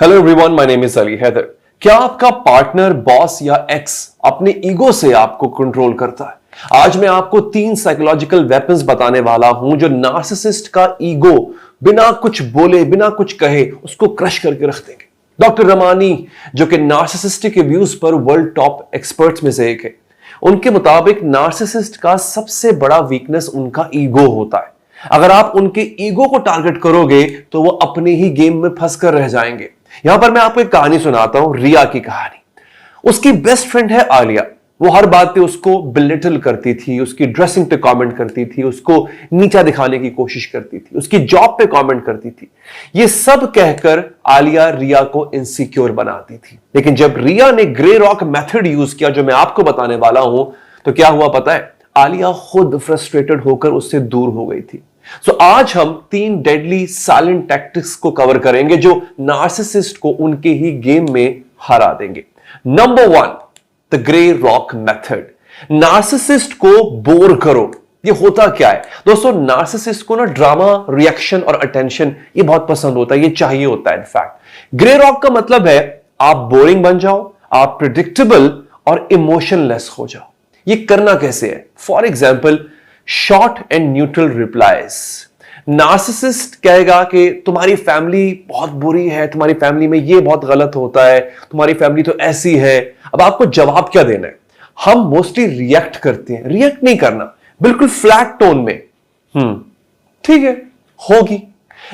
Hello everyone, my name is Ali Haider. क्या आपका partner, boss या एक्स अपने ईगो से आपको कंट्रोल करता है? आज मैं आपको 3 साइकोलॉजिकल वेपन्स बताने वाला हूं जो नार्सिसिस्ट का ईगो बिना कुछ बोले, बिना कुछ कहे उसको क्रश करके रख देंगे। डॉक्टर रमानी, जो कि नार्सिसिस्टिक अब्यूज पर वर्ल्ड टॉप एक्सपर्ट्स में से एक है, उनके मुताबिक नार्सिसिस्ट का सबसे बड़ा वीकनेस उनका ईगो होता है। अगर आप उनके ईगो को टारगेट करोगे तो वो अपने ही गेम में फंस कर रह जाएंगे। यहां पर मैं आपको एक कहानी सुनाता हूं, रिया की कहानी। उसकी बेस्ट फ्रेंड है आलिया। वो हर बात पे उसको बिलिटल करती थी, उसकी ड्रेसिंग पे कमेंट करती थी, उसको नीचा दिखाने की कोशिश करती थी, उसकी जॉब पे कमेंट करती थी। ये सब कहकर आलिया रिया को इनसिक्योर बनाती थी। लेकिन जब रिया ने ग्रे रॉक मेथड यूज किया, जो मैं आपको बताने वाला हूं, तो क्या हुआ पता है? आलिया खुद फ्रस्ट्रेटेड होकर उससे दूर हो गई थी। आज हम 3 डेडली साइलेंट टैक्टिक्स को कवर करेंगे जो नार्सिसिस्ट को उनके ही गेम में हरा देंगे। Number 1, the grey rock method. Narcissist को बोर करो। ये होता क्या है दोस्तों? नार्सिसिस्ट को ना ड्रामा, रिएक्शन और अटेंशन ये बहुत पसंद होता है, ये चाहिए होता है। इनफैक्ट ग्रे रॉक का मतलब है आप बोरिंग बन जाओ, आप प्रिडिक्टेबल और इमोशनलेस हो जाओ। ये करना कैसे है? For example, short and neutral replies. Narcissist कहेगा कि तुम्हारी फैमिली बहुत बुरी है, तुम्हारी फैमिली में ये बहुत गलत होता है, तुम्हारी फैमिली तो ऐसी है। अब आपको जवाब क्या देना है? हम मोस्टली रिएक्ट करते हैं। रिएक्ट नहीं करना, बिल्कुल फ्लैट टोन में ठीक है, होगी।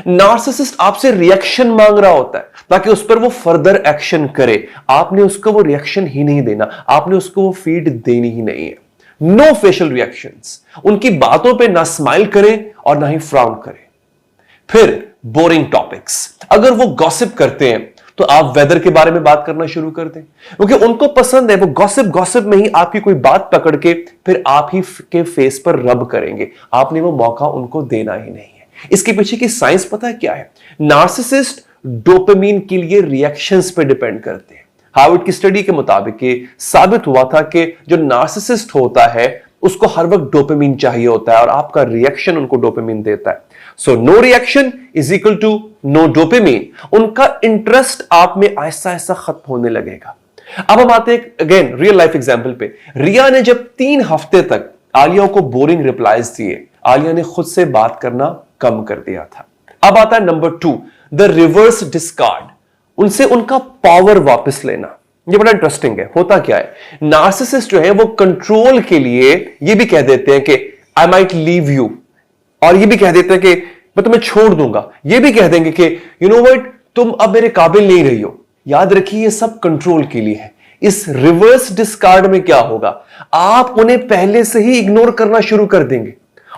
नार्सिसिस्ट आपसे रिएक्शन मांग रहा होता है ताकि उस पर वो फर्दर एक्शन करे। आपने उसको वो रिएक्शन ही नहीं देना, आपने उसको वो फीड देनी ही नहीं है। No facial reactions. उनकी बातों पे ना स्माइल करें और ना ही फ्राउन करें। फिर बोरिंग टॉपिक्स। अगर वो गॉसिप करते हैं तो आप वेदर के बारे में बात करना शुरू कर दें, क्योंकि उनको पसंद है। वो गॉसिप में ही आपकी कोई बात पकड़ के फिर आप ही के फेस पर रब करेंगे। आपने वो मौका उनको देना ही नहीं है। इसके पीछे की साइंस पता है क्या है? नार्सिसिस्ट डोपामिन के लिए रिएक्शंस पे डिपेंड करते हैं। हार्वर्ड की स्टडी के मुताबिक ये साबित हुआ था कि जो नार्सिसिस्ट होता है उसको हर वक्त डोपामिन चाहिए होता है और आपका रिएक्शन उनको डोपामिन देता है। So no reaction is equal to no dopamine. उनका इंटरेस्ट आप में आहिस्ता आहिस्ता खत्म होने लगेगा। अब हम आते हैं अगेन रियल लाइफ एग्जांपल पे। रिया ने जब 3 हफ्ते तक आलिया को बोरिंग रिप्लाईज दिए, आलिया ने खुद से बात करना कम कर दिया था। अब आता है नंबर 2, द रिवर्स डिस्कार्ड। उनसे उनका पावर वापस लेना। ये बड़ा इंटरेस्टिंग है। होता क्या है? नार्सिसिस्ट जो है वो कंट्रोल के लिए ये भी कह देते हैं कि आई माइट लीव यू, और ये भी कह देते हैं कि मैं तुम्हें छोड़ दूंगा। ये भी कह देंगे कि यू नो व्हाट, तुम अब मेरे काबिल नहीं रही हो। याद रखिए, ये सब कंट्रोल के लिए है। इस रिवर्स डिस्कार्ड में क्या होगा? आप उन्हें पहले से ही इग्नोर करना शुरू कर देंगे।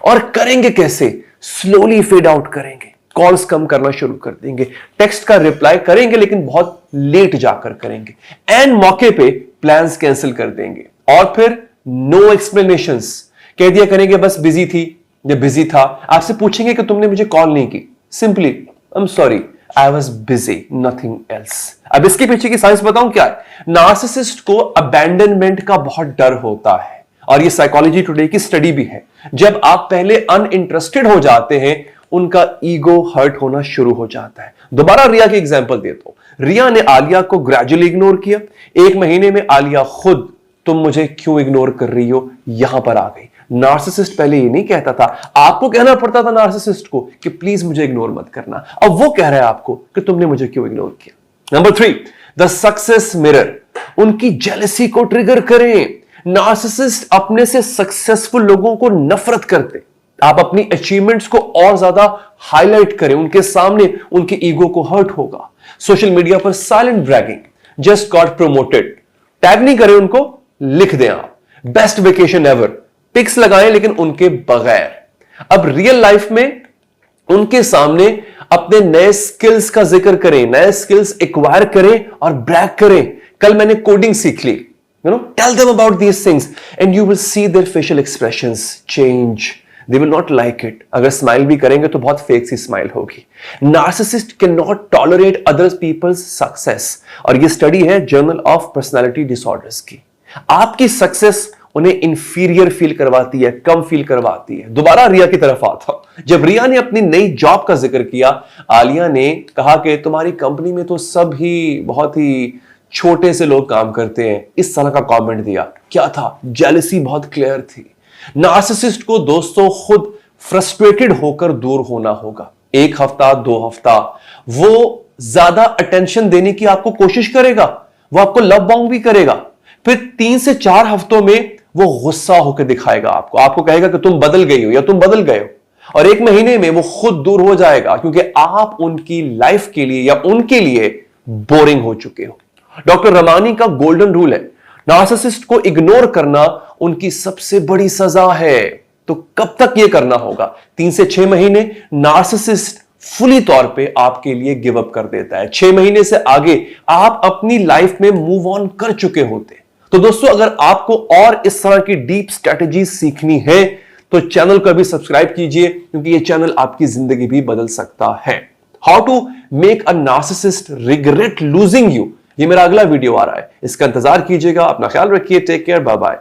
और करेंगे कैसे? स्लोली फेड आउट करेंगे, कॉल्स कम करना शुरू कर देंगे, टेक्स्ट का रिप्लाई करेंगे लेकिन बहुत लेट जाकर करेंगे, एंड मौके पे प्लान्स कैंसिल कर देंगे। और फिर नो एक्सप्लेनेशंस, कह दिया करेंगे बस बिजी थी या बिजी था। आपसे पूछेंगे कि तुमने मुझे कॉल नहीं की, simply I am sorry, I was busy, nothing else. अब इसके पीछे की साइंस बताऊं क्या है? नार्सिसिस्ट को अबैंडनमेंट का बहुत डर होता है, और ये साइकोलॉजी टुडे की स्टडी भी है। जब आप पहले अनइंटरेस्टेड हो जाते हैं, उनका ईगो हर्ट होना शुरू हो जाता है। दोबारा रिया की एग्जांपल देता हूं। रिया ने आलिया को ग्रेजुअली इग्नोर किया। 1 महीने में आलिया खुद तुम मुझे क्यों इग्नोर कर रही हो यहां पर आ गई। नार्सिसिस्ट पहले ये नहीं कहता था, आपको कहना पड़ता था नार्सिसिस्ट को कि प्लीज मुझे इग्नोर मत करना। अब वो कह रहा है आपको कि तुमने मुझे क्यों इग्नोर किया। Number 3, the success mirror. उनकी जेलसी को ट्रिगर करें। नार्सिसिस्ट अपने से सक्सेसफुल लोगों को नफरत करते। आप अपनी अचीवमेंट्स को और ज्यादा हाईलाइट करें उनके सामने, उनके ईगो को हर्ट होगा। सोशल मीडिया पर silent bragging, just got promoted, tag नहीं करें उनको, लिख दें आप बेस्ट वेकेशन एवर, पिक्स लगाएं लेकिन उनके बगैर। अब रियल लाइफ में उनके सामने अपने नए स्किल्स का जिक्र करें, नए स्किल्स एक्वायर करें और ब्रैग करें। कल मैंने कोडिंग सीख ली, tell them about these things and you will see their facial expressions change. They will not like it. अगर स्माइल भी करेंगे तो बहुत फेक सी स्माइल होगी। Narcissist can not tolerate other people's success, और ये स्टडी है जर्नल ऑफ पर्सनालिटी डिसऑर्डर्स की। आपकी सक्सेस उन्हें इंफीरियर फील करवाती है, कम फील करवाती है। दोबारा रिया की तरफ आता हूं। जब रिया ने अपनी नई जॉब का जिक्र किया, आलिया ने कहा कि तुम्हारी कंपनी में तो सब ही बहुत ही छोटे से लोग काम करते हैं। इस तरह का कमेंट दिया। क्या था? जेलसी बहुत क्लियर थी। नार्सिसिस्ट को दोस्तों खुद फ्रस्ट्रेटेड होकर दूर होना होगा। 1 हफ्ता, 2 हफ्ता वो ज्यादा अटेंशन देने की आपको कोशिश करेगा, वो आपको लव बॉम्ब भी करेगा। फिर 3 से 4 हफ्तों में वो गुस्सा होकर दिखाएगा आपको कहेगा कि तुम बदल गई हो या तुम बदल गए हो, और 1 महीने में वो खुद दूर हो जाएगा क्योंकि आप उनकी लाइफ के लिए या उनके लिए बोरिंग हो चुके हो। डॉक्टर रमानी का गोल्डन रूल है, नार्सिसिस्ट को इग्नोर करना उनकी सबसे बड़ी सजा है। तो कब तक यह करना होगा? 3 से 6 महीने। नार्सिसिस्ट फुली तौर पे आपके लिए गिव अप कर देता है। 6 महीने से आगे आप अपनी लाइफ में मूव ऑन कर चुके होते। तो दोस्तों, अगर आपको और इस तरह की डीप स्ट्रेटजी सीखनी है तो चैनल को भी सब्सक्राइब कीजिए, क्योंकि यह चैनल आपकी जिंदगी भी बदल सकता है। How to make a narcissist regret losing you, ये मेरा अगला वीडियो आ रहा है, इसका इंतजार कीजिएगा। अपना ख्याल रखिए। Take care, bye bye.